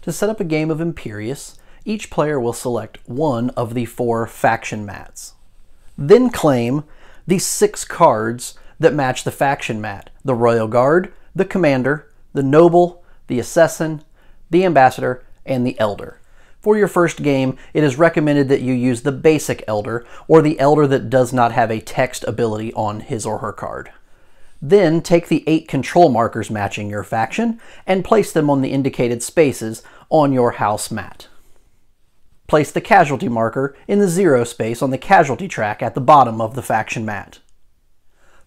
To set up a game of Imperius, each player will select one of the 4 faction mats. Then claim the 6 cards that match the faction mat: the Royal Guard, the Commander, the Noble, the Assassin, the Ambassador, and the Elder. For your first game, it is recommended that you use the basic Elder, or the Elder that does not have a text ability on his or her card. Then take the 8 control markers matching your faction and place them on the indicated spaces on your house mat. Place the casualty marker in the 0 space on the casualty track at the bottom of the faction mat.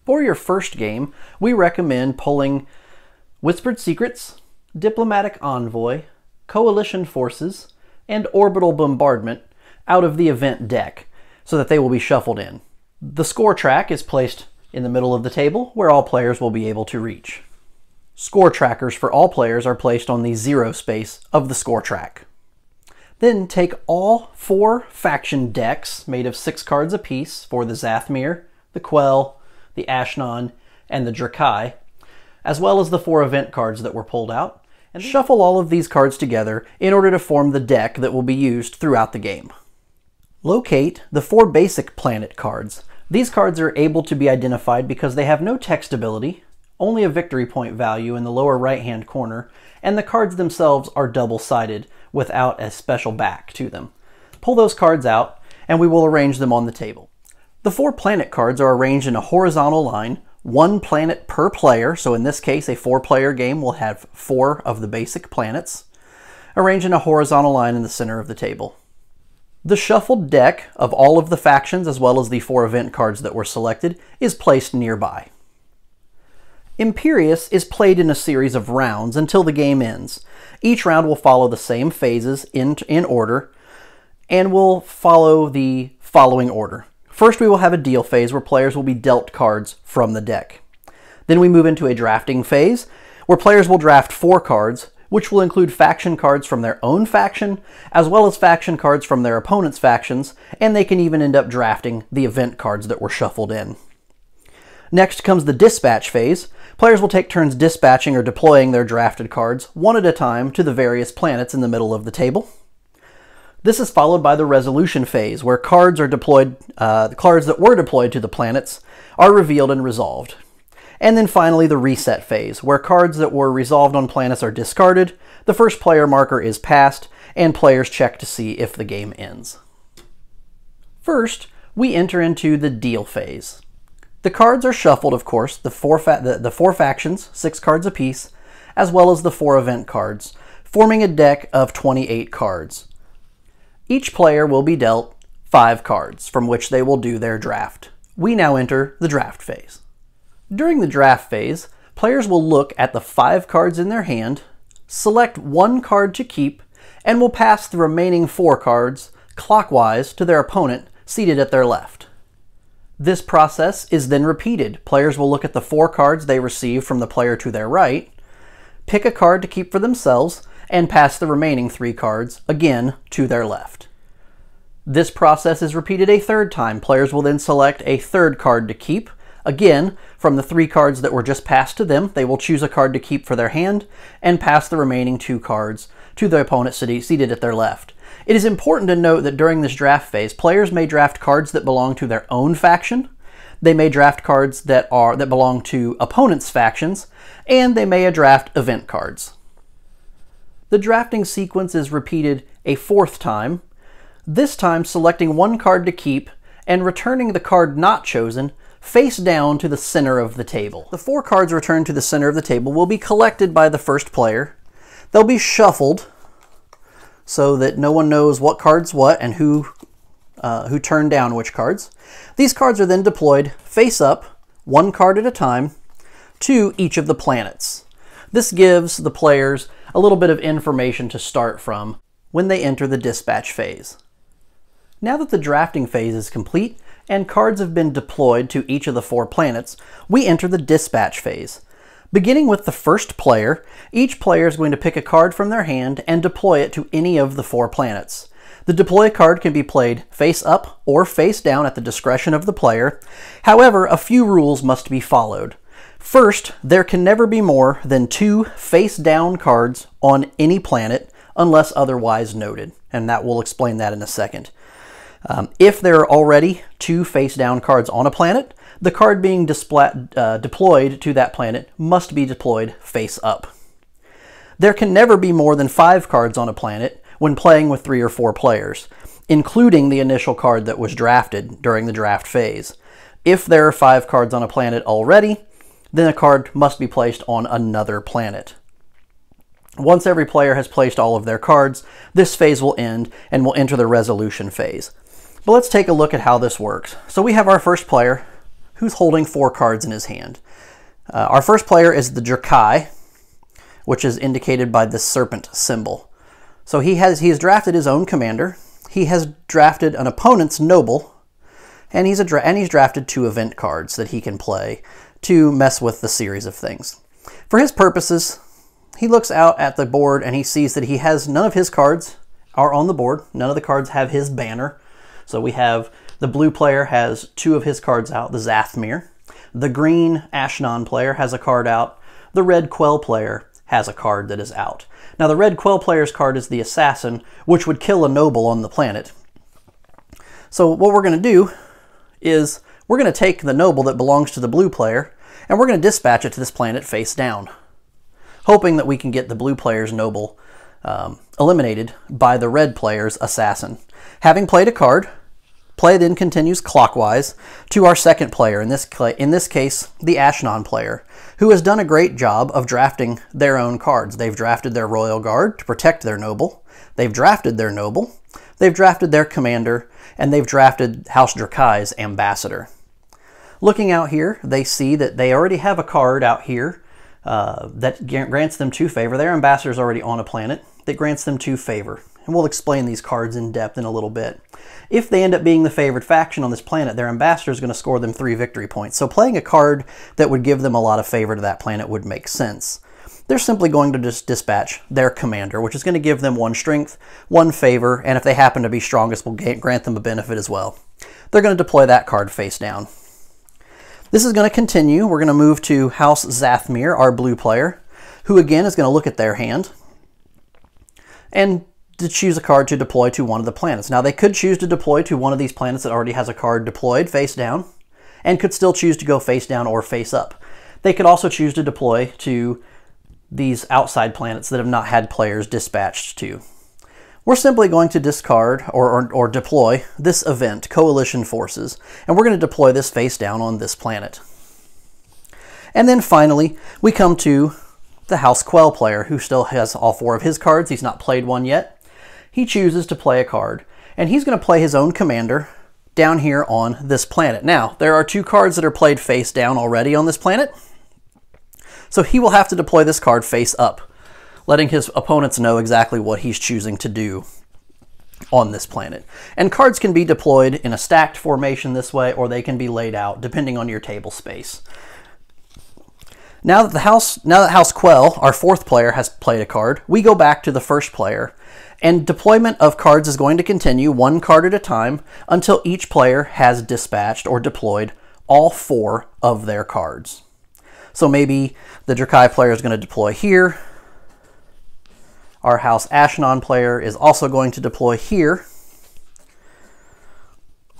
For your first game, we recommend pulling Whispered Secrets, Diplomatic Envoy, Coalition Forces, and Orbital Bombardment out of the event deck so that they will be shuffled in. The score track is placed in the middle of the table where all players will be able to reach. Score trackers for all players are placed on the 0 space of the score track. Then take all 4 faction decks made of 6 cards apiece for the Zathmir, the Quell, the Ashnon, and the Drakai, as well as the 4 event cards that were pulled out, and shuffle all of these cards together in order to form the deck that will be used throughout the game. Locate the 4 basic planet cards. These cards are able to be identified because they have no text ability, only a victory point value in the lower right-hand corner, and the cards themselves are double-sided without a special back to them. Pull those cards out, and we will arrange them on the table. The 4 planet cards are arranged in a horizontal line, 1 planet per player, so in this case a 4-player game will have 4 of the basic planets, arranged in a horizontal line in the center of the table. The shuffled deck of all of the factions, as well as the 4 event cards that were selected, is placed nearby. Imperius is played in a series of rounds until the game ends. Each round will follow the same phases in order, and will follow the following order. First, we will have a deal phase where players will be dealt cards from the deck. Then we move into a drafting phase where players will draft 4 cards, which will include faction cards from their own faction, as well as faction cards from their opponent's factions, and they can even end up drafting the event cards that were shuffled in. Next comes the dispatch phase. Players will take turns dispatching or deploying their drafted cards one at a time to the various planets in the middle of the table. This is followed by the resolution phase, where cards are deployed, the cards that were deployed to the planets are revealed and resolved. And then finally the reset phase, where cards that were resolved on planets are discarded, the first player marker is passed, and players check to see if the game ends. First, we enter into the deal phase. The cards are shuffled, of course, the 4 factions, 6 cards apiece, as well as the 4 event cards, forming a deck of 28 cards. Each player will be dealt 5 cards, from which they will do their draft. We now enter the draft phase. During the draft phase, players will look at the 5 cards in their hand, select 1 card to keep, and will pass the remaining 4 cards clockwise to their opponent seated at their left. This process is then repeated. Players will look at the 4 cards they received from the player to their right, pick a card to keep for themselves, and pass the remaining 3 cards, again, to their left. This process is repeated a 3rd time. Players will then select a 3rd card to keep. Again, from the 3 cards that were just passed to them, they will choose a card to keep for their hand and pass the remaining 2 cards to the opponent seated at their left. It is important to note that during this draft phase, players may draft cards that belong to their own faction, they may draft cards that belong to opponents' factions, and they may draft event cards. The drafting sequence is repeated a 4th time, this time selecting 1 card to keep and returning the card not chosen face down to the center of the table. The 4 cards returned to the center of the table will be collected by the first player. They'll be shuffled so that no one knows what card's what and who turned down which cards. These cards are then deployed face up, 1 card at a time, to each of the planets. This gives the players a little bit of information to start from when they enter the dispatch phase. Now that the drafting phase is complete and cards have been deployed to each of the 4 planets, we enter the dispatch phase. Beginning with the first player, each player is going to pick a card from their hand and deploy it to any of the 4 planets. The deploy card can be played face up or face down at the discretion of the player. However, a few rules must be followed. First, there can never be more than 2 face down cards on any planet unless otherwise noted, and that will explain that in a second. If there are already 2 face-down cards on a planet, the card being deployed to that planet must be deployed face up. There can never be more than 5 cards on a planet when playing with 3 or 4 players, including the initial card that was drafted during the draft phase. If there are 5 cards on a planet already, then a card must be placed on another planet. Once every player has placed all of their cards, this phase will end and we'll enter the resolution phase. But let's take a look at how this works. So we have our first player who's holding 4 cards in his hand. Our first player is the Drkai, which is indicated by this serpent symbol. So he has drafted his own commander, he has drafted an opponent's noble, and he's drafted 2 event cards that he can play to mess with the series of things. For his purposes, he looks out at the board and he sees that he has none of his cards are on the board. None of the cards have his banner. So we have the blue player has 2 of his cards out, the Zathmir. The green Ashnon player has a card out. The red Quell player has a card that is out. Now the red Quell player's card is the Assassin, which would kill a noble on the planet. So what we're going to do is we're going to take the noble that belongs to the blue player and we're going to dispatch it to this planet face down, hoping that we can get the blue player's noble eliminated by the red player's assassin. Having played a card, play then continues clockwise to our second player, in this case, the Ashnon player, who has done a great job of drafting their own cards. They've drafted their Royal Guard to protect their noble, they've drafted their noble, they've drafted their commander, and they've drafted House Drakai's ambassador. Looking out here, they see that they already have a card out here that grants them 2 favor. Their ambassador is already on a planet that grants them 2 favor. And we'll explain these cards in depth in a little bit. If they end up being the favored faction on this planet, their ambassador is going to score them 3 victory points. So playing a card that would give them a lot of favor to that planet would make sense. They're simply going to just dispatch their commander, which is going to give them 1 strength, 1 favor, and if they happen to be strongest, will grant them a benefit as well. They're going to deploy that card face down. This is going to continue. We're going to move to House Zathmir, our blue player, who again is going to look at their hand and to choose a card to deploy to one of the planets. Now they could choose to deploy to one of these planets that already has a card deployed face down, and could still choose to go face down or face up. They could also choose to deploy to these outside planets that have not had players dispatched to. We're simply going to discard or deploy this event, Coalition Forces, and we're going to deploy this face down on this planet. And then finally, we come to the House Quell player, who still has all 4 of his cards. He's not played one yet. He chooses to play a card, and he's going to play his own commander down here on this planet. Now, there are 2 cards that are played face down already on this planet, so he will have to deploy this card face up, letting his opponents know exactly what he's choosing to do on this planet. And cards can be deployed in a stacked formation this way, or they can be laid out depending on your table space. Now that House Quell, our 4th player, has played a card, we go back to the first player, and deployment of cards is going to continue 1 card at a time until each player has dispatched or deployed all 4 of their cards. So maybe the Drakai player is going to deploy here. Our House Ashnon player is also going to deploy here.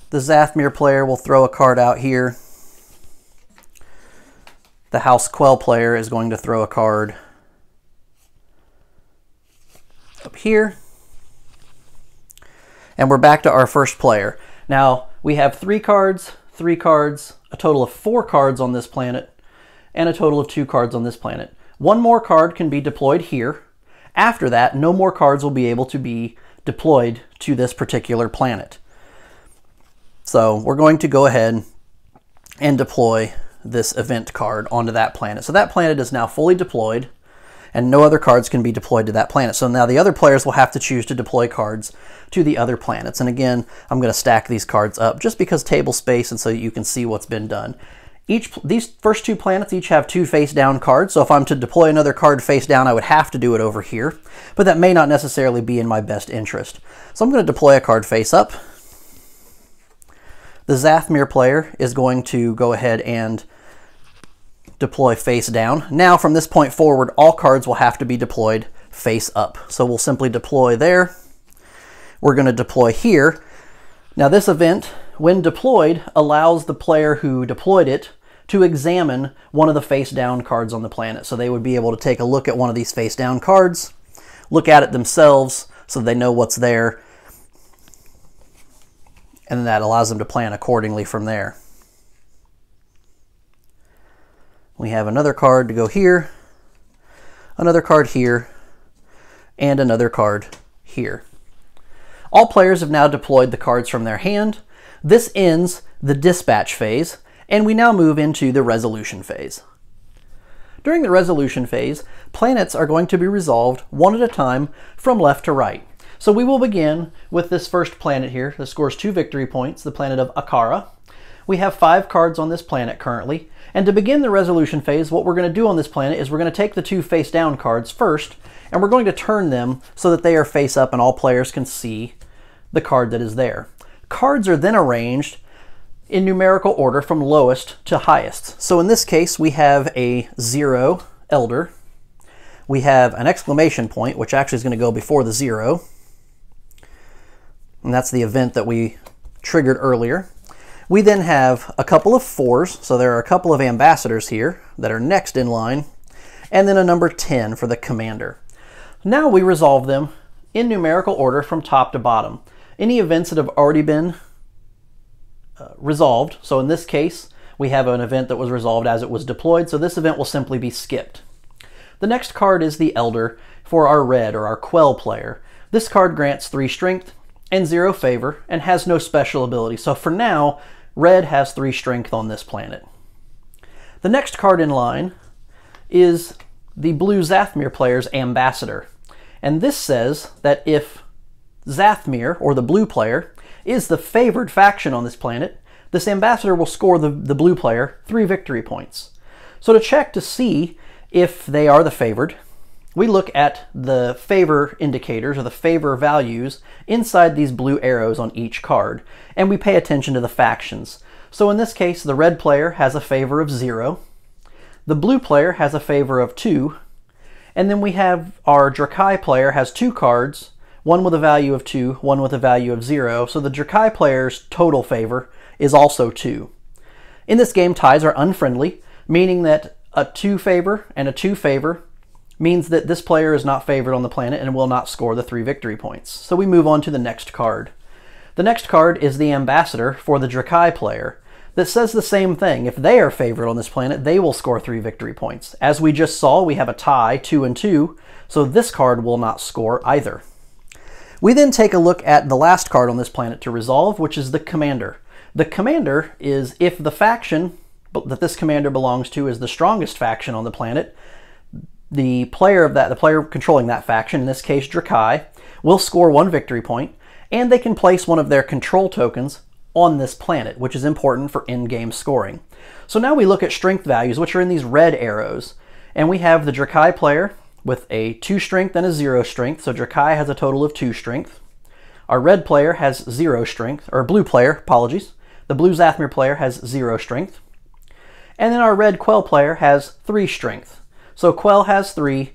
The Zathmir player will throw a card out here. The House Quell player is going to throw a card up here. And we're back to our first player. Now, we have 3 cards, a total of 4 cards on this planet, and a total of 2 cards on this planet. 1 more card can be deployed here. After that, no more cards will be able to be deployed to this particular planet. So we're going to go ahead and deploy this event card onto that planet. So that planet is now fully deployed, and no other cards can be deployed to that planet. So now the other players will have to choose to deploy cards to the other planets. And again, I'm going to stack these cards up just because table space and so you can see what's been done. These first 2 planets each have 2 face down cards, so if I'm to deploy another card face down, I would have to do it over here, but that may not necessarily be in my best interest. So I'm going to deploy a card face up. The Zathmir player is going to go ahead and deploy face down. Now, from this point forward, all cards will have to be deployed face up. So we'll simply deploy there. We're going to deploy here. Now this event, when deployed, allows the player who deployed it to examine one of the face down cards on the planet. So they would be able to take a look at one of these face down cards, look at it themselves so they know what's there, and that allows them to plan accordingly from there. We have another card to go here, another card here, and another card here. All players have now deployed the cards from their hand. This ends the dispatch phase, and we now move into the resolution phase. During the resolution phase, planets are going to be resolved one at a time from left to right. So we will begin with this first planet here that scores 2 victory points, the planet of Akara. We have 5 cards on this planet currently, and to begin the resolution phase, what we're going to do on this planet is we're going to take the 2 face down cards first, and we're going to turn them so that they are face up and all players can see the card that is there. Cards are then arranged in numerical order from lowest to highest. So in this case, we have a 0 Elder. We have an exclamation point, which actually is going to go before the 0. And that's the event that we triggered earlier. We then have a couple of 4s, so there are a couple of ambassadors here that are next in line, and then a number 10 for the commander. Now we resolve them in numerical order from top to bottom. Any events that have already been resolved, so in this case, we have an event that was resolved as it was deployed, so this event will simply be skipped. The next card is the Elder for our red or our Quell player. This card grants 3 strength and 0 favor and has no special ability. So for now, red has 3 strength on this planet. The next card in line is the blue Zathmir player's Ambassador. And this says that if Zathmir, or the blue player, is the favored faction on this planet, this ambassador will score the blue player 3 victory points. So to check to see if they are the favored, we look at the favor indicators, or the favor values, inside these blue arrows on each card, and we pay attention to the factions. So in this case, the red player has a favor of 0, the blue player has a favor of 2, and then we have our Drakai player has 2 cards, one with a value of 2, one with a value of 0, so the Drakai player's total favor is also 2. In this game, ties are unfriendly, meaning that a 2 favor and a 2 favor means that this player is not favored on the planet and will not score the 3 victory points. So we move on to the next card. The next card is the Ambassador for the Drakai player that says the same thing. If they are favored on this planet, they will score 3 victory points. As we just saw, we have a tie, 2 and 2, so this card will not score either. We then take a look at the last card on this planet to resolve, which is the Commander. The Commander is if the faction that this commander belongs to is the strongest faction on the planet, the player controlling that faction, in this case Drakai, will score 1 victory point, and they can place one of their control tokens on this planet, which is important for in-game scoring. So now we look at strength values, which are in these red arrows, and we have the Drakai player with a 2 strength and a 0 strength, so Drakai has a total of 2 strength. Our red player has 0 strength, or blue player, apologies. The blue Zathmir player has 0 strength. And then our red Quell player has 3 strength. So Quell has 3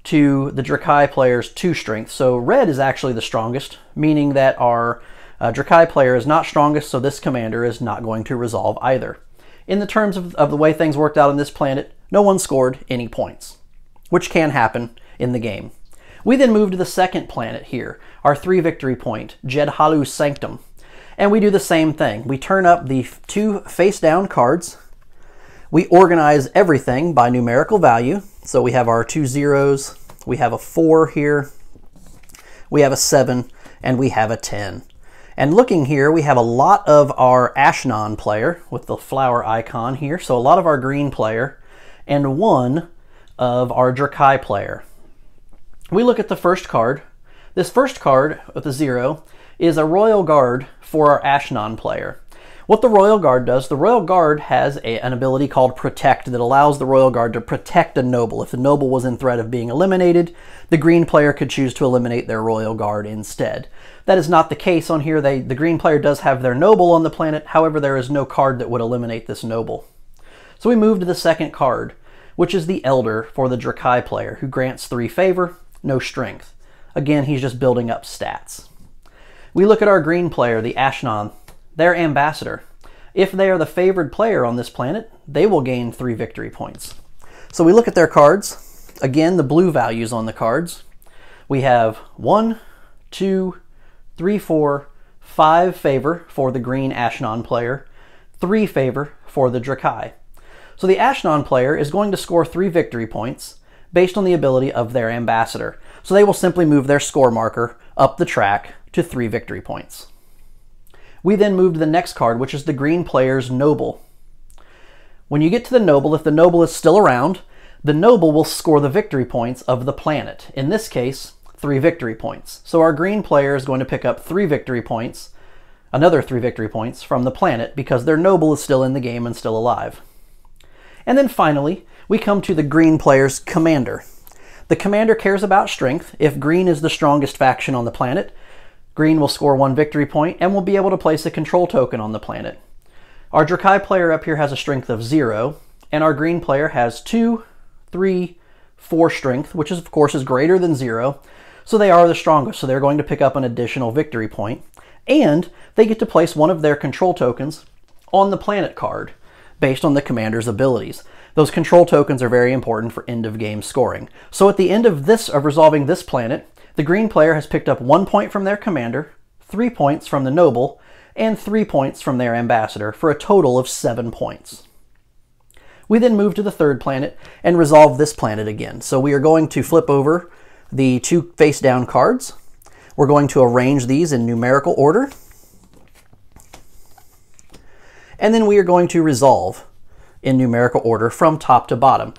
to the Drakai player's 2 strength. So red is actually the strongest, meaning that our Drakai player is not strongest, so this commander is not going to resolve either. In the terms of the way things worked out on this planet, no one scored any points, which can happen in the game. We then move to the second planet here, our 3 victory point, Jedhalu Sanctum. And we do the same thing. We turn up the 2 face-down cards. We organize everything by numerical value. So we have our 2 zeros, we have a 4 here, we have a 7, and we have a 10. And looking here, we have a lot of our Ashnan player with the flower icon here. So a lot of our green player and 1 of our Drakai player. We look at the first card. This first card with a 0 is a Royal Guard for our Ashnan player. What the Royal Guard does, the Royal Guard has an ability called Protect that allows the Royal Guard to protect a noble. If the noble was in threat of being eliminated, the green player could choose to eliminate their Royal Guard instead. That is not the case on here. The green player does have their noble on the planet, however there is no card that would eliminate this noble. So we move to the second card, which is the Elder for the Drakai player, who grants 3 favor no strength. Again, he's just building up stats. We look at our green player, the Ashnon, their ambassador. If they are the favored player on this planet, they will gain 3 victory points. So we look at their cards. Again, the blue values on the cards. We have 1, 2, 3, 4, 5 favor for the green Ashnon player, 3 favor for the Drakai. So the Ashnon player is going to score 3 victory points based on the ability of their ambassador. So they will simply move their score marker up the track to 3 victory points. We then move to the next card, which is the green player's noble. When you get to the noble, if the noble is still around, the noble will score the victory points of the planet. In this case, 3 victory points. So our green player is going to pick up 3 victory points, another 3 victory points from the planet because their noble is still in the game and still alive. And then finally, we come to the green player's commander. The commander cares about strength. If green is the strongest faction on the planet, green will score 1 victory point and will be able to place a control token on the planet. Our Drakai player up here has a strength of 0, and our green player has 2, 3, 4 strength, which is, of course is greater than 0. So they are the strongest, so they're going to pick up an additional victory point. And they get to place one of their control tokens on the planet card based on the commander's abilities. Those control tokens are very important for end-of-game scoring. So at the end of resolving this planet, the green player has picked up 1 point from their commander, 3 points from the noble, and 3 points from their ambassador for a total of 7 points. We then move to the third planet and resolve this planet again. So we are going to flip over the 2 face-down cards. We're going to arrange these in numerical order. And then we are going to resolve in numerical order from top to bottom.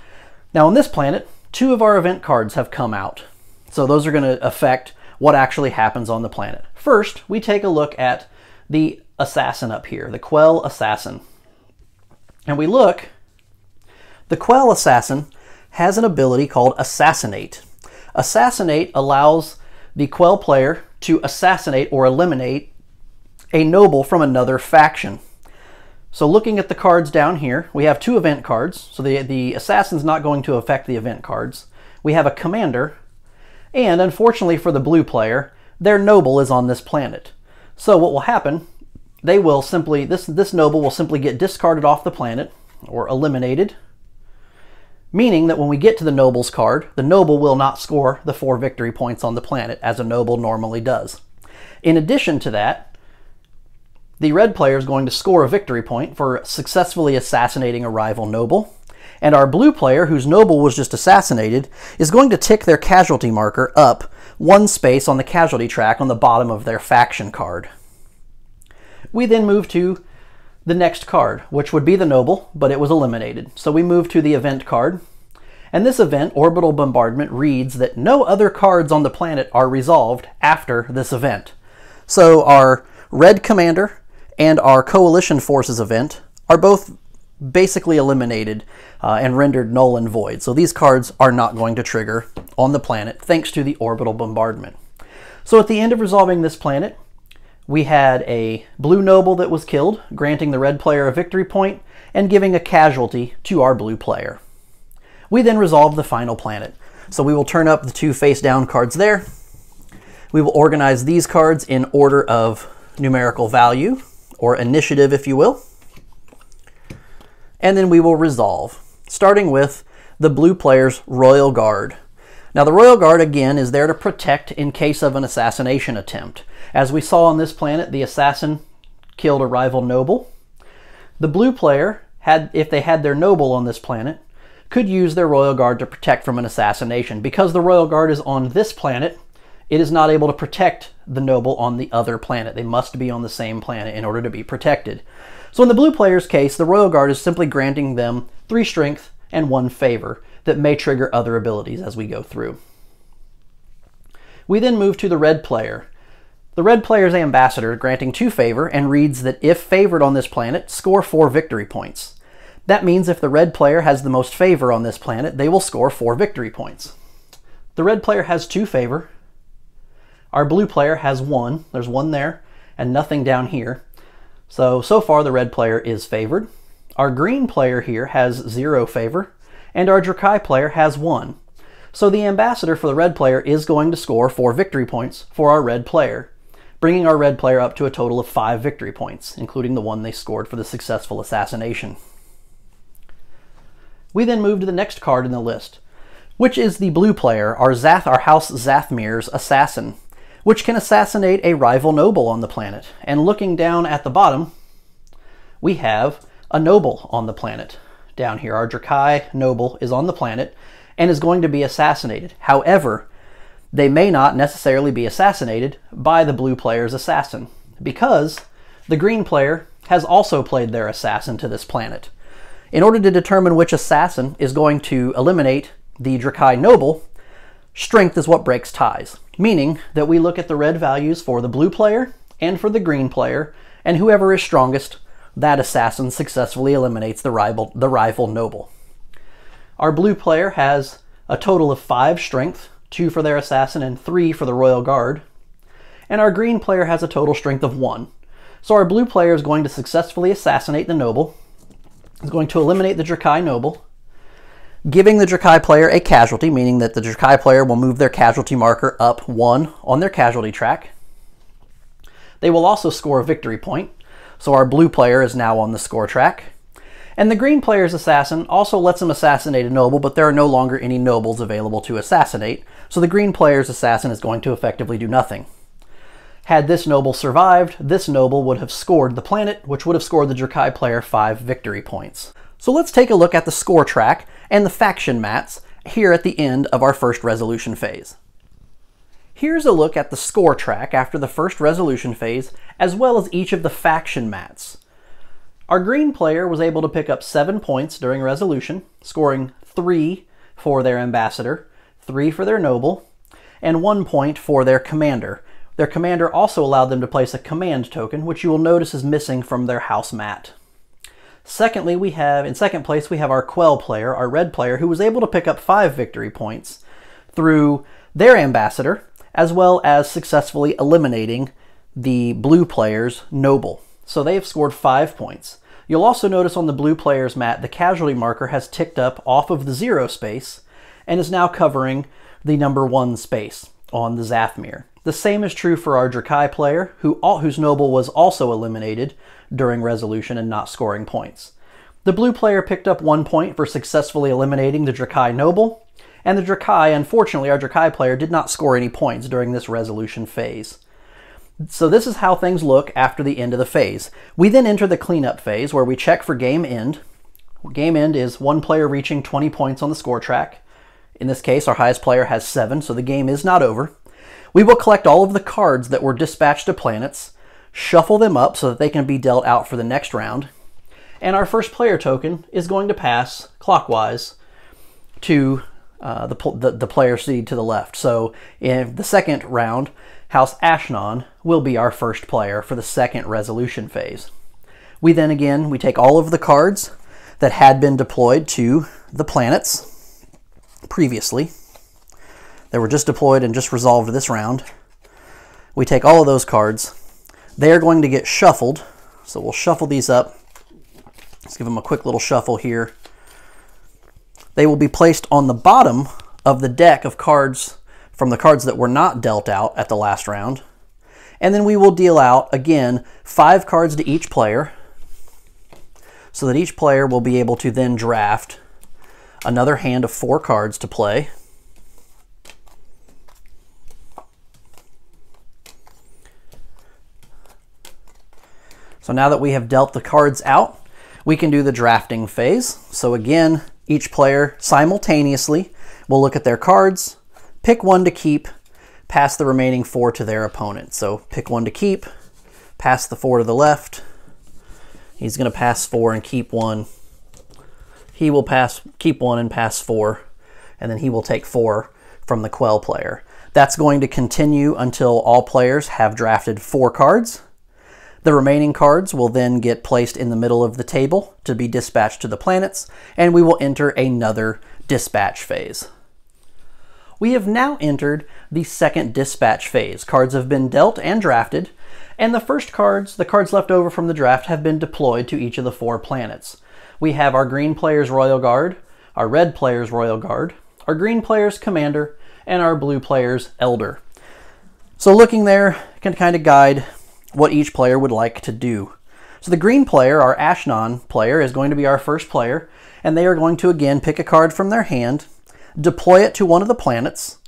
Now on this planet, 2 of our event cards have come out. So those are going to affect what actually happens on the planet. First, we take a look at the assassin up here, the Quell Assassin. And we look, the Quell Assassin has an ability called Assassinate. Assassinate allows the Quell player to assassinate or eliminate a noble from another faction. So looking at the cards down here, we have 2 event cards. So the assassin's not going to affect the event cards. We have a commander, and unfortunately for the blue player, their noble is on this planet. So what will happen, they will simply, this noble will simply get discarded off the planet or eliminated, meaning that when we get to the noble's card, the noble will not score the 4 victory points on the planet as a noble normally does. In addition to that, the red player is going to score a victory point for successfully assassinating a rival noble, and our blue player, whose noble was just assassinated, is going to tick their casualty marker up 1 space on the casualty track on the bottom of their faction card. We then move to the next card, which would be the noble, but it was eliminated. So we move to the event card, and this event, Orbital Bombardment, reads that no other cards on the planet are resolved after this event. So our red commander and our Coalition Forces event are both basically eliminated and rendered null and void. So these cards are not going to trigger on the planet thanks to the Orbital Bombardment. So at the end of resolving this planet, we had a blue noble that was killed, granting the red player a victory point and giving a casualty to our blue player. We then resolve the final planet. So we will turn up the 2 face-down cards there. We will organize these cards in order of numerical value, or initiative if you will. And then we will resolve, starting with the blue player's Royal Guard. Now the Royal Guard again is there to protect in case of an assassination attempt. As we saw on this planet, the assassin killed a rival noble. The blue player, if they had their noble on this planet, could use their Royal Guard to protect from an assassination. Because the Royal Guard is on this planet, it is not able to protect the noble on the other planet. They must be on the same planet in order to be protected. So in the blue player's case, the Royal Guard is simply granting them 3 strength and 1 favor that may trigger other abilities as we go through. We then move to the red player. The red player's ambassador granting 2 favor and reads that if favored on this planet, score 4 victory points. That means if the red player has the most favor on this planet, they will score 4 victory points. The red player has 2 favor. Our blue player has 1. There's 1 there and nothing down here. So far the red player is favored. Our green player here has 0 favor, and our Drakai player has 1. So the ambassador for the red player is going to score 4 victory points for our red player, bringing our red player up to a total of 5 victory points, including the one they scored for the successful assassination. We then move to the next card in the list, which is the blue player, our House Zathmir's assassin, which can assassinate a rival noble on the planet. And looking down at the bottom, we have a noble on the planet. Down here, our Drakai noble is on the planet and is going to be assassinated. However, they may not necessarily be assassinated by the blue player's assassin, because the green player has also played their assassin to this planet. In order to determine which assassin is going to eliminate the Drakai noble, strength is what breaks ties, meaning that we look at the red values for the blue player and for the green player, and whoever is strongest, that assassin successfully eliminates the rival noble. Our blue player has a total of 5 strength, 2 for their assassin and 3 for the royal guard, and our green player has a total strength of 1. So our blue player is going to successfully assassinate the noble, is going to eliminate the Drakai noble, giving the Drakai player a casualty, meaning that the Drakai player will move their casualty marker up 1 on their casualty track. They will also score a victory point, so our blue player is now on the score track. And the green player's assassin also lets him assassinate a noble, but there are no longer any nobles available to assassinate, so the green player's assassin is going to effectively do nothing. Had this noble survived, this noble would have scored the planet, which would have scored the Drakai player 5 victory points. So let's take a look at the score track and the faction mats here at the end of our first resolution phase. Here's a look at the score track after the first resolution phase, as well as each of the faction mats. Our green player was able to pick up 7 points during resolution, scoring 3 for their ambassador, 3 for their noble, and 1 point for their commander. Their commander also allowed them to place a command token, which you will notice is missing from their house mat. Secondly, in second place, we have our Quell player, our red player, who was able to pick up 5 victory points through their ambassador, as well as successfully eliminating the blue player's noble. So they have scored 5 points. You'll also notice on the blue player's mat, the casualty marker has ticked up off of the 0 space and is now covering the number 1 space on the Zathmir. The same is true for our Drakai player, whose noble was also eliminated during resolution and not scoring points. The blue player picked up 1 point for successfully eliminating the Drakai noble, and the Drakai, unfortunately, our Drakai player did not score any points during this resolution phase. So this is how things look after the end of the phase. We then enter the cleanup phase, where we check for game end. Game end is 1 player reaching 20 points on the score track. In this case, our highest player has 7, so the game is not over. We will collect all of the cards that were dispatched to planets, shuffle them up so that they can be dealt out for the next round, and our first player token is going to pass clockwise to the player seed to the left. So in the second round, House Ashnon will be our first player for the second resolution phase. We then we take all of the cards that had been deployed to the planets previously, that were just deployed and just resolved this round. We take all of those cards. They are going to get shuffled. So we'll shuffle these up. Let's give them a quick little shuffle here. They will be placed on the bottom of the deck of cards from the cards that were not dealt out at the last round. And then we will deal out, again, 5 cards to each player, so that each player will be able to then draft another hand of 4 cards to play. So now that we have dealt the cards out, we can do the drafting phase. So again, each player simultaneously will look at their cards, pick 1 to keep, pass the remaining 4 to their opponent. So pick 1 to keep, pass the 4 to the left. He's going to pass 4 and keep 1. He will keep 1 and pass 4, and then he will take 4 from the Quell player. That's going to continue until all players have drafted 4 cards. The remaining cards will then get placed in the middle of the table to be dispatched to the planets, and we will enter another dispatch phase. We have now entered the second dispatch phase. Cards have been dealt and drafted, and the cards left over from the draft have been deployed to each of the 4 planets. We have our green player's Royal Guard, our red player's Royal Guard, our green player's commander, and our blue player's elder. So looking there can kind of guide what each player would like to do. So the green player, our Ashnan player, is going to be our first player, and they are going to again pick a card from their hand, deploy it to one of the planets,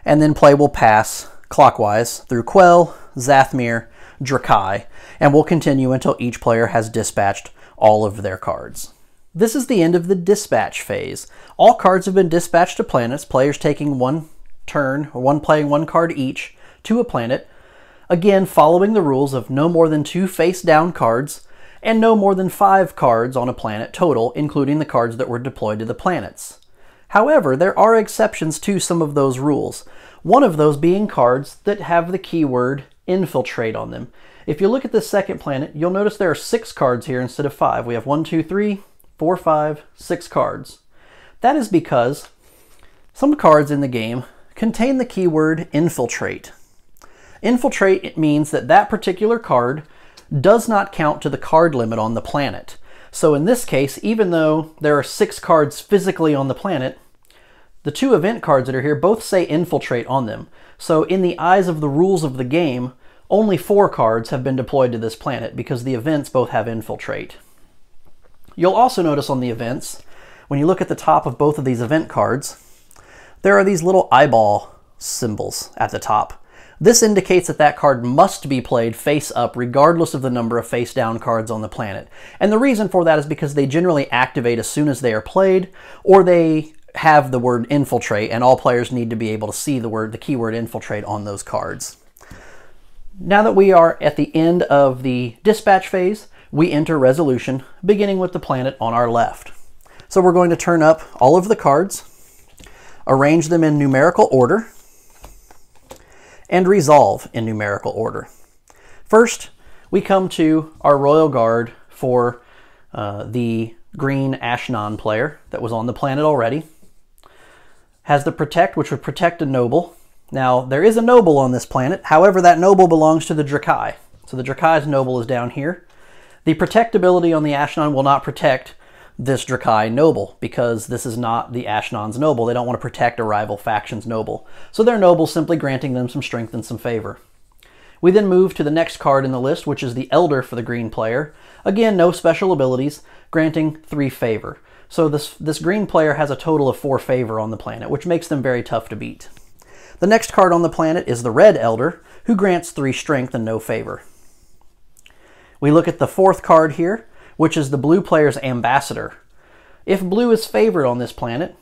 and then play will pass clockwise through Quell, Zathmir, Drakai, and will continue until each player has dispatched all of their cards. This is the end of the dispatch phase. All cards have been dispatched to planets, players taking one turn, or playing one card each to a planet, again following the rules of no more than 2 face-down cards and no more than 5 cards on a planet total, including the cards that were deployed to the planets. However, there are exceptions to some of those rules, one of those being cards that have the keyword infiltrate on them. If you look at this second planet, you'll notice there are 6 cards here instead of 5. We have 1, 2, 3, 4, 5, 6 cards. That is because some cards in the game contain the keyword infiltrate. Infiltrate, it means that that particular card does not count to the card limit on the planet. So in this case, even though there are 6 cards physically on the planet, the 2 event cards that are here both say infiltrate on them. So in the eyes of the rules of the game, only 4 cards have been deployed to this planet because the events both have infiltrate. You'll also notice on the events, when you look at the top of both of these event cards, there are these little eyeball symbols at the top. This indicates that that card must be played face up regardless of the number of face down cards on the planet. And the reason for that is because they generally activate as soon as they are played, or they have the word infiltrate, and all players need to be able to see the keyword infiltrate on those cards. Now that we are at the end of the dispatch phase, we enter resolution, beginning with the planet on our left. So we're going to turn up all of the cards, arrange them in numerical order, and resolve in numerical order. First, we come to our Royal Guard for the green Ashnan player that was on the planet already. Has the Protect, which would protect a noble. Now, there is a noble on this planet. However, that noble belongs to the Drakai. So the Drakai's noble is down here. The Protect ability on the Ashnan will not protect this Drakai noble because this is not the Ashnan's noble. They don't want to protect a rival faction's noble. So their noble simply granting them some strength and some favor. We then move to the next card in the list, which is the Elder for the green player. Again, no special abilities, granting 3 favor. So this green player has a total of 4 favor on the planet, which makes them very tough to beat. The next card on the planet is the Red Elder, who grants 3 strength and no favor. We look at the 4th card here, which is the blue player's Ambassador. If blue is favored on this planet,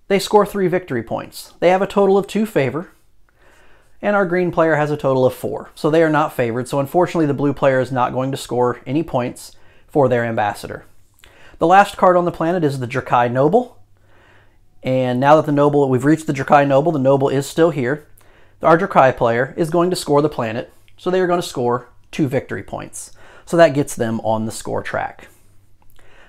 they score 3 victory points. They have a total of 2 favor, and our green player has a total of 4. So they are not favored, so unfortunately the blue player is not going to score any points for their Ambassador. The last card on the planet is the Drakai Noble, and now that we've reached the Drakai Noble, the noble is still here. Our Drakai player is going to score the planet, so they are going to score 2 victory points. So that gets them on the score track.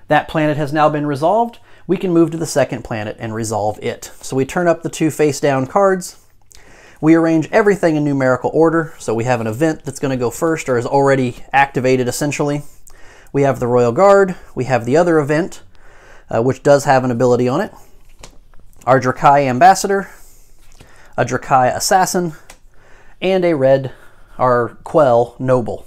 That planet has now been resolved. We can move to the second planet and resolve it. So we turn up the 2 face-down cards. We arrange everything in numerical order. So we have an event that's going to go first, or is already activated essentially. We have the Royal Guard. We have the other event, which does have an ability on it. Our Drakai Ambassador, a Drakai Assassin, and our Quell Noble.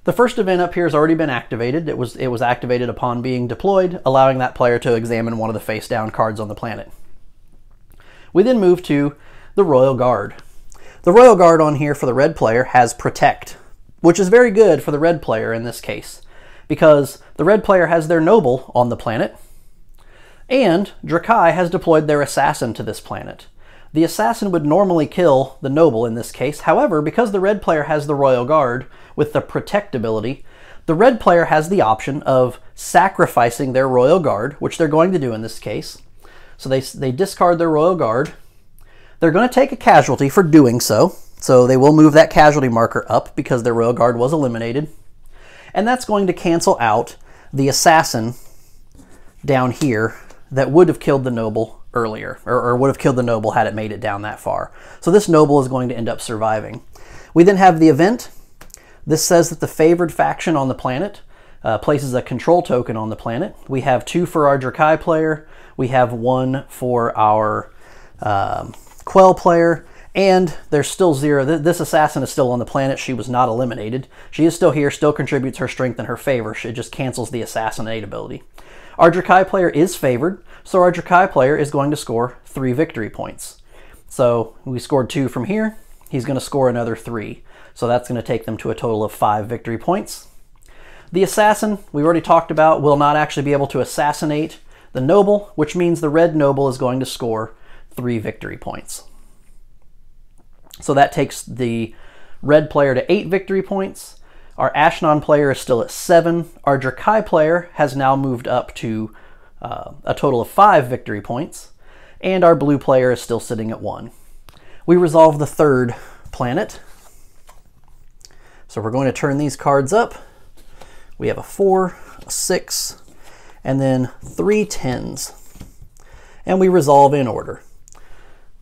The first event up here has already been activated. It was activated upon being deployed, allowing that player to examine one of the face-down cards on the planet. We then move to the Royal Guard. The Royal Guard on here for the red player has Protect, which is very good for the red player in this case, because the red player has their noble on the planet, and Drakai has deployed their assassin to this planet. The assassin would normally kill the noble in this case. However, because the red player has the Royal Guard with the Protect ability, the red player has the option of sacrificing their Royal Guard, which they're going to do in this case. So they discard their Royal Guard. They're going to take a casualty for doing so. So they will move that casualty marker up because their Royal Guard was eliminated. And that's going to cancel out the assassin down here that would have killed the noble earlier, or would have killed the noble had it made it down that far. So this noble is going to end up surviving. We then have the event. This says that the favored faction on the planet places a control token on the planet. We have 2 for our Drakai player. We have 1 for our Quell player, and there's still 0. This assassin is still on the planet. She was not eliminated. She is still here, still contributes her strength and her favor. It just cancels the assassinate ability. Our Drakai player is favored, so our Drakai player is going to score 3 victory points. So we scored 2 from here. He's going to score another 3. So that's going to take them to a total of 5 victory points. The assassin, we already talked about, will not actually be able to assassinate the noble, which means the red noble is going to score 3 victory points. So that takes the red player to 8 victory points. Our Ashnon player is still at 7. Our Drakai player has now moved up to a total of 5 victory points. And our blue player is still sitting at 1. We resolve the 3rd planet. So we're going to turn these cards up. We have a 4, a 6, and then 3 10s. And we resolve in order.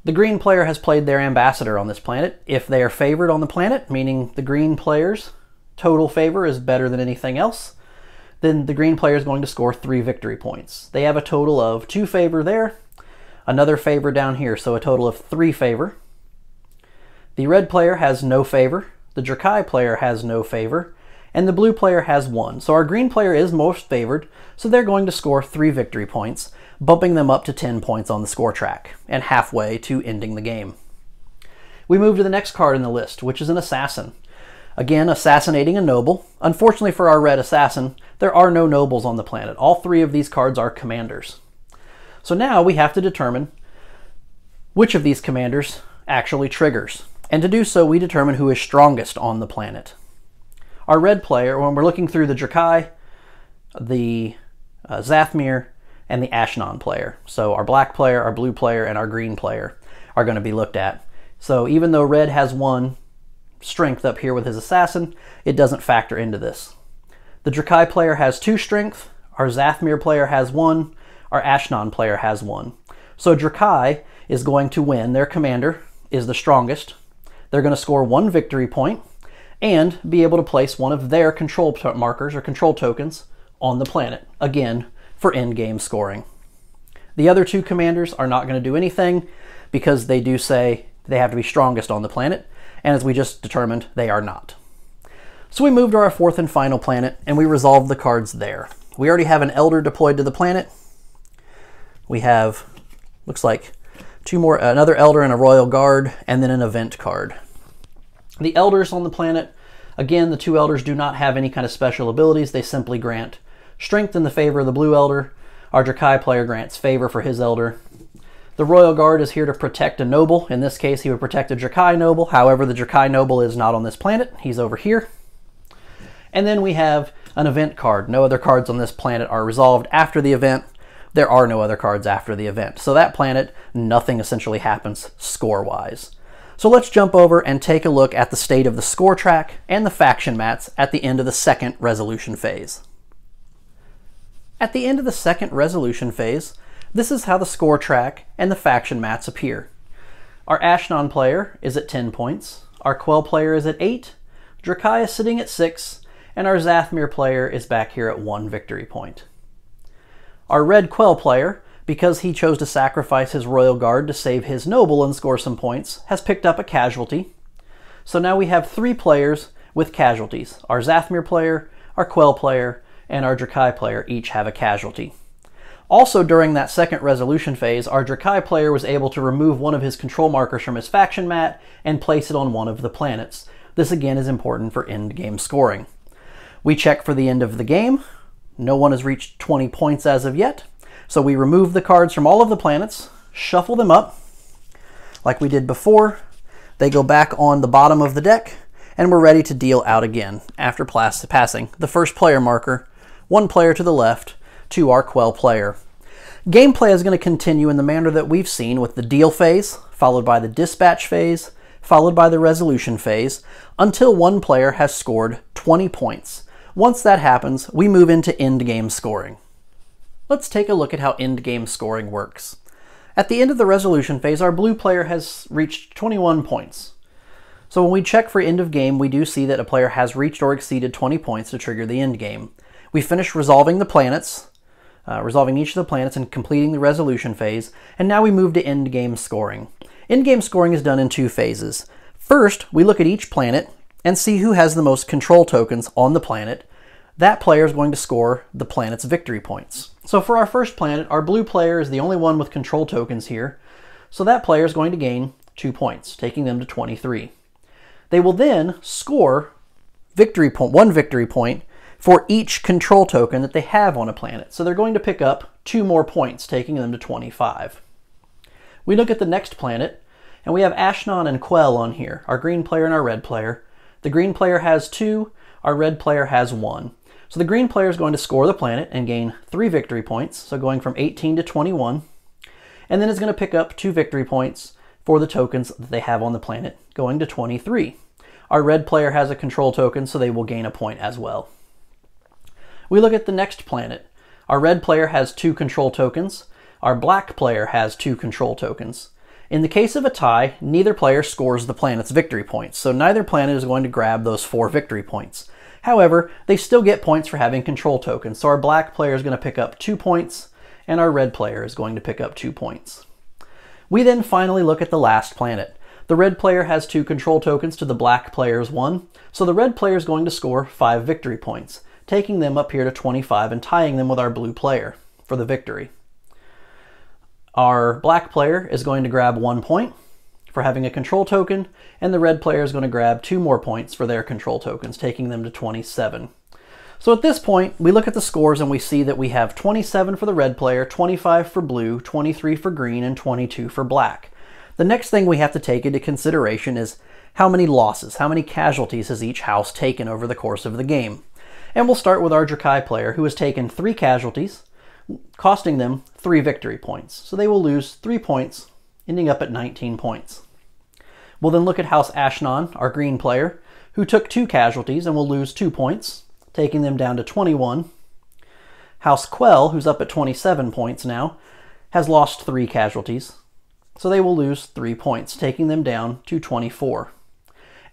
The green player has played their ambassador on this planet. If they are favored on the planet, meaning the green player's total favor is better than anything else, then the green player is going to score 3 victory points. They have a total of 2 favor there, another favor down here, so a total of 3 favor. The red player has no favor, the Drakai player has no favor, and the blue player has 1. So our green player is most favored, so they're going to score 3 victory points, bumping them up to 10 points on the score track, and halfway to ending the game. We move to the next card in the list, which is an assassin. Again, assassinating a noble. Unfortunately for our red assassin, there are no nobles on the planet. All 3 of these cards are commanders. So now we have to determine which of these commanders actually triggers. And to do so, we determine who is strongest on the planet. Our red player, when we're looking through the Drakai, the Zathmir, and the Ashnon player. So our black player, our blue player, and our green player are going to be looked at. So even though red has 1 strength up here with his assassin, it doesn't factor into this. The Drakai player has 2 strength, our Zathmir player has 1, our Ashnon player has 1. So Drakai is going to win. Their commander is the strongest. They're going to score 1 victory point and be able to place one of their control markers or control tokens on the planet, again, for end-game scoring. The other 2 commanders are not going to do anything because they do say they have to be strongest on the planet, and as we just determined, they are not. So we move to our 4th and final planet, and we resolve the cards there. We already have an Elder deployed to the planet. We have, looks like, 2 more, another Elder and a Royal Guard, and then an event card. The Elders on the planet, again, the 2 Elders do not have any kind of special abilities. They simply grant strength in the favor of the blue Elder. Our Drakai player grants favor for his Elder. The Royal Guard is here to protect a noble. In this case, he would protect a Drakai noble. However, the Drakai noble is not on this planet. He's over here. And then we have an event card. No other cards on this planet are resolved after the event. There are no other cards after the event. So that planet, nothing essentially happens score-wise. So let's jump over and take a look at the state of the score track and the faction mats at the end of the 2nd resolution phase. At the end of the 2nd resolution phase, this is how the score track and the faction mats appear. Our Ashnon player is at 10 points, our Quell player is at 8, Drakai is sitting at 6, and our Zathmir player is back here at 1 victory point. Our red Quell player, because he chose to sacrifice his Royal Guard to save his noble and score some points, has picked up a casualty. So now we have 3 players with casualties. Our Zathmir player, our Quell player, and our Drakai player each have a casualty. Also during that 2nd resolution phase, our Drakai player was able to remove one of his control markers from his faction mat and place it on one of the planets. This again is important for end-game scoring. We check for the end of the game. No one has reached 20 points as of yet. So we remove the cards from all of the planets, shuffle them up like we did before. They go back on the bottom of the deck, and we're ready to deal out again after passing the first player marker, 1 player to the left, to our Quell player. Gameplay is going to continue in the manner that we've seen, with the deal phase, followed by the dispatch phase, followed by the resolution phase, until 1 player has scored 20 points. Once that happens, we move into end-game scoring. Let's take a look at how end-game scoring works. At the end of the resolution phase, our blue player has reached 21 points. So when we check for end of game, we do see that a player has reached or exceeded 20 points to trigger the end game. We finish resolving the planets, resolving each of the planets and completing the resolution phase. And now we move to endgame scoring. Endgame scoring is done in two phases. First, we look at each planet and see who has the most control tokens on the planet. That player is going to score the planet's victory points. So for our first planet, our blue player is the only one with control tokens here. So that player is going to gain 2 points, taking them to 23. They will then score one victory point for each control token that they have on a planet. So they're going to pick up 2 more points, taking them to 25. We look at the next planet, and we have Ashnon and Quell on here, our green player and our red player. The green player has 2, our red player has 1. So the green player is going to score the planet and gain 3 victory points, so going from 18 to 21. And then it's going to pick up 2 victory points for the tokens that they have on the planet, going to 23. Our red player has a control token, so they will gain a point as well. We look at the next planet. Our red player has 2 control tokens. Our black player has 2 control tokens. In the case of a tie, neither player scores the planet's victory points, so neither planet is going to grab those 4 victory points. However, they still get points for having control tokens, so our black player is going to pick up 2 points, and our red player is going to pick up 2 points. We then finally look at the last planet. The red player has 2 control tokens to the black player's 1, so the red player is going to score 5 victory points, taking them up here to 25 and tying them with our blue player for the victory. Our black player is going to grab 1 point for having a control token, and the red player is going to grab 2 more points for their control tokens, taking them to 27. So at this point, we look at the scores and we see that we have 27 for the red player, 25 for blue, 23 for green, and 22 for black. The next thing we have to take into consideration is how many losses, how many casualties has each house taken over the course of the game. And we'll start with our Drakai player, who has taken 3 casualties, costing them 3 victory points. So they will lose 3 points, ending up at 19 points. We'll then look at House Ashnon, our green player, who took 2 casualties and will lose 2 points, taking them down to 21. House Quell, who's up at 27 points now, has lost 3 casualties, so they will lose 3 points, taking them down to 24.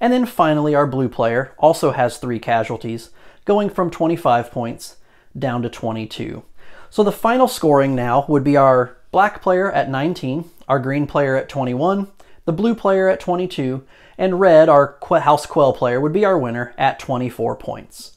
And then finally, our blue player also has 3 casualties, going from 25 points down to 22. So the final scoring now would be our black player at 19, our green player at 21, the blue player at 22, and red, our House Quell player, would be our winner at 24 points.